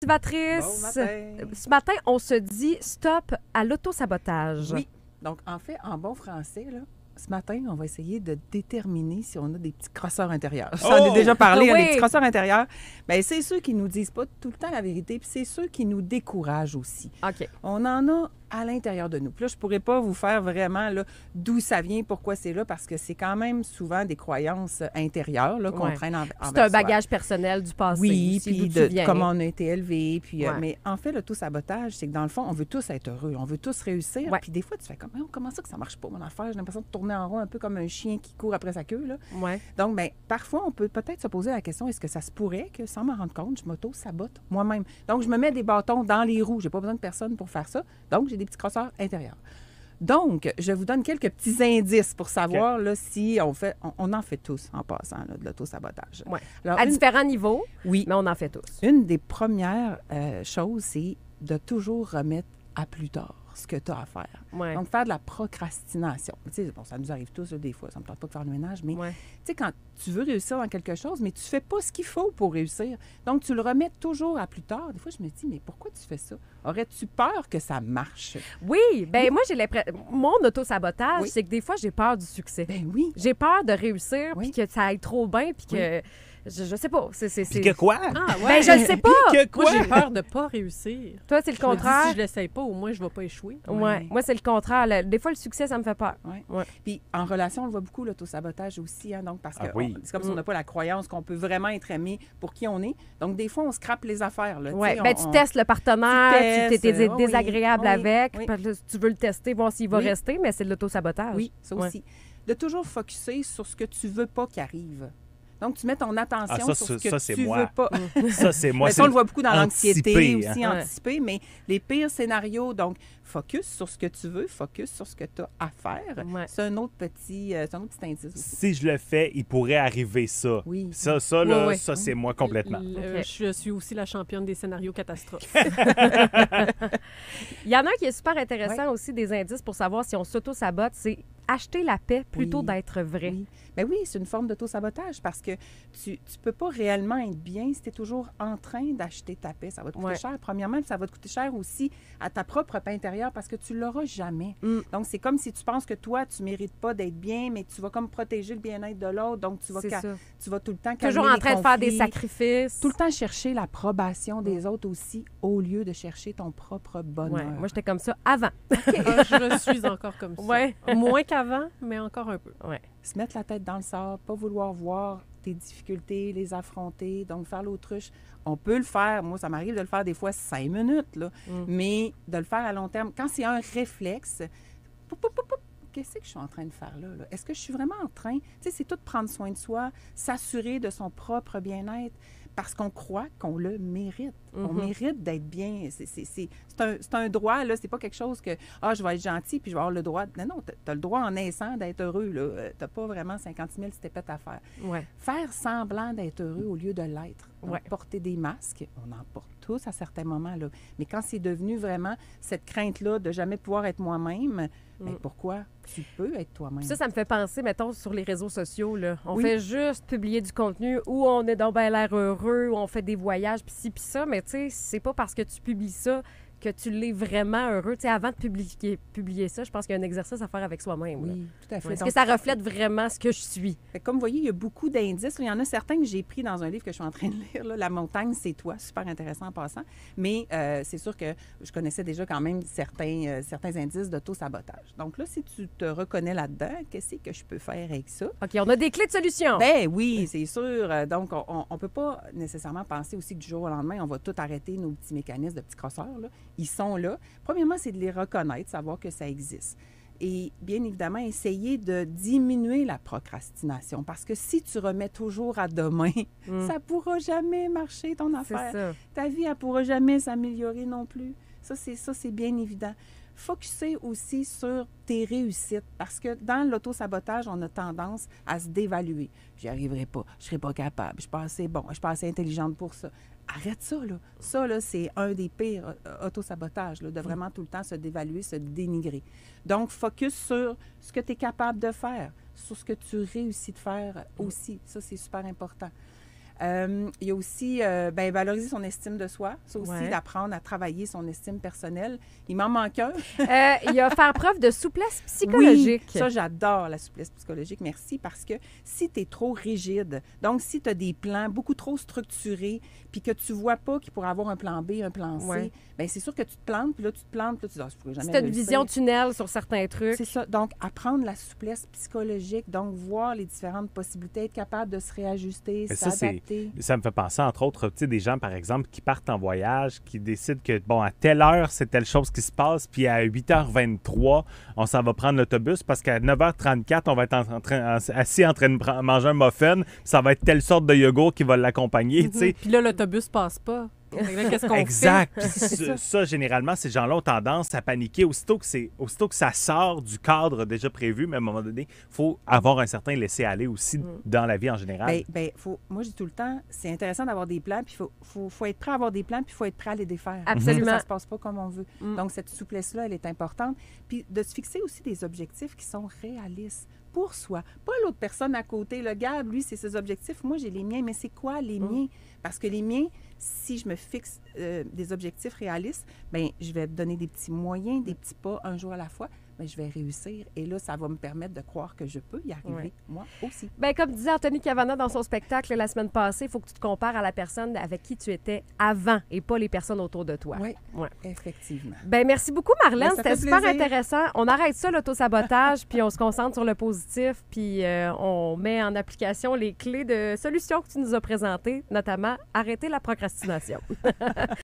motivatrice. Bon matin. Ce matin, on se dit stop à l'autosabotage. Oui. Donc, en fait, en bon français, là, ce matin, on va essayer de déterminer si on a des petits crosseurs intérieurs. J'en ai déjà parlé, Oui. les petits crosseurs intérieurs. Bien, c'est ceux qui nous disent pas tout le temps la vérité, puis c'est ceux qui nous découragent aussi. OK. On en a à l'intérieur de nous. Puis là, je pourrais pas vous faire vraiment là, d'où ça vient, pourquoi c'est là, parce que c'est quand même souvent des croyances intérieures là, qu'on Ouais. traîne envers C'est un soi. bagage personnel du passé. Oui, aussi, puis d'où tu de viens. comment on a été élevé. Puis, Ouais. mais en fait, l'auto-sabotage, c'est que dans le fond, on veut tous être heureux, on veut tous réussir. Ouais. Puis des fois, tu fais comme, comment ça que ça marche pas, mon affaire? J'ai l'impression de tourner en rond un peu comme un chien qui court après sa queue. Là. Ouais. Donc, bien, parfois, on peut peut-être se poser la question, est-ce que ça se pourrait que, sans m'en rendre compte, je m'auto-sabote moi-même? Donc, je me mets des bâtons dans les roues. J'ai pas besoin de personne pour faire ça. Donc, j'ai des petits crosseurs intérieurs. Donc, je vous donne quelques petits indices pour savoir là, si on en fait tous en passant là, de l'auto-sabotage. Ouais. Alors, À différents niveaux, oui, mais on en fait tous. une des premières choses, c'est de toujours remettre à plus tard ce que tu as à faire. Ouais. Donc, faire de la procrastination. Tu sais, bon, ça nous arrive tous là, des fois, ça ne me tente pas de faire le ménage, mais Ouais. tu sais, quand tu veux réussir dans quelque chose, mais tu ne fais pas ce qu'il faut pour réussir. Donc, tu le remets toujours à plus tard. Des fois, je me dis, mais pourquoi tu fais ça? Aurais-tu peur que ça marche? Oui, ben moi, j'ai l'impression... Mon auto-sabotage, Oui. c'est que des fois, j'ai peur du succès. Ben oui. J'ai peur de réussir, Oui. puis que ça aille trop bien, puis que... Je sais pas. Puis que quoi? Ah, Ben, je le sais pas! Que quoi? Moi, j'ai peur de ne pas réussir. Toi, c'est le Je me dis, contraire. si je l'essaye pas, au moins, je ne vais pas échouer. Ouais. Moi, c'est le contraire. Des fois, le succès, ça me fait peur. Ouais. Ouais. Puis en relation, on le voit beaucoup, l'autosabotage aussi, hein, donc parce que Ah oui. c'est comme si on n'a pas la croyance qu'on peut vraiment être aimé pour qui on est. Donc, des fois, on scrape les affaires. Là, Ouais. tu sais, Ben, tu testes le partenaire, Tu tu t'es testes, oui, désagréable oui, avec, oui. parce que tu veux le tester, voir s'il va Oui. rester, mais c'est de l'autosabotage. Oui, ça Ouais. aussi. De toujours focusser sur ce que tu veux pas qu'il arrive. Donc, tu mets ton attention Ah, ça, sur ce que ça, c'est tu moi. veux pas. Ça, c'est moi. Mais ça, on le voit beaucoup dans l'anxiété anticiper, aussi, hein. Ouais. anticiper, mais les pires scénarios, donc, focus sur ce que tu veux, focus sur ce que tu as à faire. Ouais. C'est un autre petit indice aussi. Si je le fais, il pourrait arriver ça. Oui. Ça là, Ouais, ouais. ça, c'est moi complètement. OK. Je suis aussi la championne des scénarios catastrophes. Il y en a un qui est super intéressant aussi, des indices pour savoir si on s'auto-sabote, c'est acheter la paix plutôt Oui. d'être vrai. Oui. Ben oui, c'est une forme d'auto-sabotage parce que tu ne peux pas réellement être bien si tu es toujours en train d'acheter ta paix. Ça va te coûter Ouais. cher. Premièrement, ça va te coûter cher aussi à ta propre paix intérieure parce que tu ne l'auras jamais. Mm. Donc, c'est comme si tu penses que toi, tu ne mérites pas d'être bien, mais tu vas comme protéger le bien-être de l'autre. Donc, tu vas, C'est ça. tu vas tout le temps calmer Toujours en les train de faire des conflits. sacrifices. Tout le temps chercher l'approbation des autres aussi au lieu de chercher ton propre bonheur. Ouais. Moi, j'étais comme ça avant. Ah, je suis encore comme ça. Ouais. Moins qu'avant, mais encore un peu. Ouais. Se mettre la tête dans le sable, pas vouloir voir tes difficultés, les affronter, donc faire l'autruche. On peut le faire. Moi, ça m'arrive de le faire des fois 5 minutes, là, mais de le faire à long terme. Quand c'est un réflexe, poup, poup, poup, poup, qu'est-ce que je suis en train de faire là? Est-ce que je suis vraiment en train... Tu sais, c'est tout prendre soin de soi, s'assurer de son propre bien-être parce qu'on croit qu'on le mérite. On mérite d'être bien. C'est un droit, là. C'est pas quelque chose que, je vais être gentil puis je vais avoir le droit... Non, t'as le droit en naissant d'être heureux, là. T'as pas vraiment 50 000 stépettes à faire. Ouais. Faire semblant d'être heureux au lieu de l'être. Donc, Ouais. porter des masques, on en porte tous à certains moments, là. Mais quand c'est devenu vraiment cette crainte-là de jamais pouvoir être moi-même, bien, pourquoi tu peux être toi-même? Puis ça me fait penser, mettons, sur les réseaux sociaux. Là. On Oui. fait juste publier du contenu où on est dans ben l'air heureux, où on fait des voyages, puis ci, puis ça. Mais tu sais, c'est pas parce que tu publies ça que tu l'es vraiment heureux. Tu sais, avant de publier ça, je pense qu'il y a un exercice à faire avec soi-même. là. Oui, tout à fait. Est-ce Donc, que ça reflète vraiment ce que je suis? fait que comme vous voyez, il y a beaucoup d'indices. Il y en a certains que j'ai pris dans un livre que je suis en train de lire. Là. La montagne, c'est toi. Super intéressant en passant. Mais c'est sûr que je connaissais déjà quand même certains indices d'auto-sabotage. Donc là, si tu te reconnais là-dedans, qu'est-ce que je peux faire avec ça? OK, on a des clés de solution. Ben oui, c'est sûr. Donc, on ne peut pas nécessairement penser aussi que du jour au lendemain, on va tout arrêter nos petits mécanismes de petits crosseurs. Là. Ils sont là. Premièrement, c'est de les reconnaître, savoir que ça existe. Et bien évidemment, essayer de diminuer la procrastination. Parce que si tu remets toujours à demain, ça ne pourra jamais marcher, ton C'est affaire. ça. Ta vie, elle ne pourra jamais s'améliorer non plus. Ça, c'est bien évident. Focuser aussi sur tes réussites. Parce que dans l'auto-sabotage, on a tendance à se dévaluer. J'y arriverai pas. Je ne serai pas capable. Je ne suis pas assez bon. Je ne suis pas assez intelligente pour ça. Arrête ça, là. Ça, là, c'est un des pires autosabotages, là, de vraiment tout le temps se dévaluer, se dénigrer. Donc, focus sur ce que tu es capable de faire, sur ce que tu réussis de faire aussi. Ça, c'est super important. Il y a aussi valoriser son estime de soi. Ça aussi, Ouais. d'apprendre à travailler son estime personnelle. Il m'en manque un. Il y a faire preuve de souplesse psychologique. Oui, ça, j'adore la souplesse psychologique, merci, parce que si tu es trop rigide, donc si tu as des plans beaucoup trop structurés, puis que tu vois pas qu'il pourrait avoir un plan B, un plan C, Ouais. bien, c'est sûr que tu te plantes, puis là, tu te plantes, puis là, tu dis, ah, je pourrais jamais Si tu as une réussir. vision tunnel sur certains trucs. C'est ça. Donc, apprendre la souplesse psychologique, donc voir les différentes possibilités, être capable de se réajuster, Mais ça, s'adapter. Ça me fait penser, entre autres, tu sais, des gens, par exemple, qui partent en voyage, qui décident que, bon, à telle heure, c'est telle chose qui se passe, puis à 8h23, on s'en va prendre l'autobus parce qu'à 9h34, on va être assis en train de manger un muffin, puis ça va être telle sorte de yogourt qui va l'accompagner, tu sais. Puis là, l'autobus passe pas. Fait que là, qu'est-ce qu'on Exact. fait? Puis ça, généralement, ces gens-là ont tendance à paniquer aussitôt que ça sort du cadre déjà prévu, mais à un moment donné, il faut avoir un certain laisser-aller aussi dans la vie en général. Moi, je dis tout le temps, c'est intéressant d'avoir des plans, puis faut être prêt à avoir des plans, puis il faut être prêt à les défaire. Absolument. Parce que ça se passe pas comme on veut. Donc, cette souplesse-là, elle est importante. Puis de se fixer aussi des objectifs qui sont réalistes pour soi. Pas l'autre personne à côté. Le gars, lui, c'est ses objectifs. Moi, j'ai les miens, mais c'est quoi les miens? Parce que les miens, si je me fixe des objectifs réalistes, bien, je vais donner des petits moyens, des petits pas un jour à la fois, mais je vais réussir. Et là, ça va me permettre de croire que je peux y arriver, moi aussi. Ben, comme disait Anthony Cavana dans son spectacle la semaine passée, il faut que tu te compares à la personne avec qui tu étais avant et pas les personnes autour de toi. Oui, Ouais. effectivement. Ben, merci beaucoup, Marlène. Ben, ça fait C'était super plaisir. intéressant. On arrête ça, l'autosabotage, puis on se concentre sur le positif, puis on met en application les clés de solutions que tu nous as présentées, notamment arrêter la procrastination.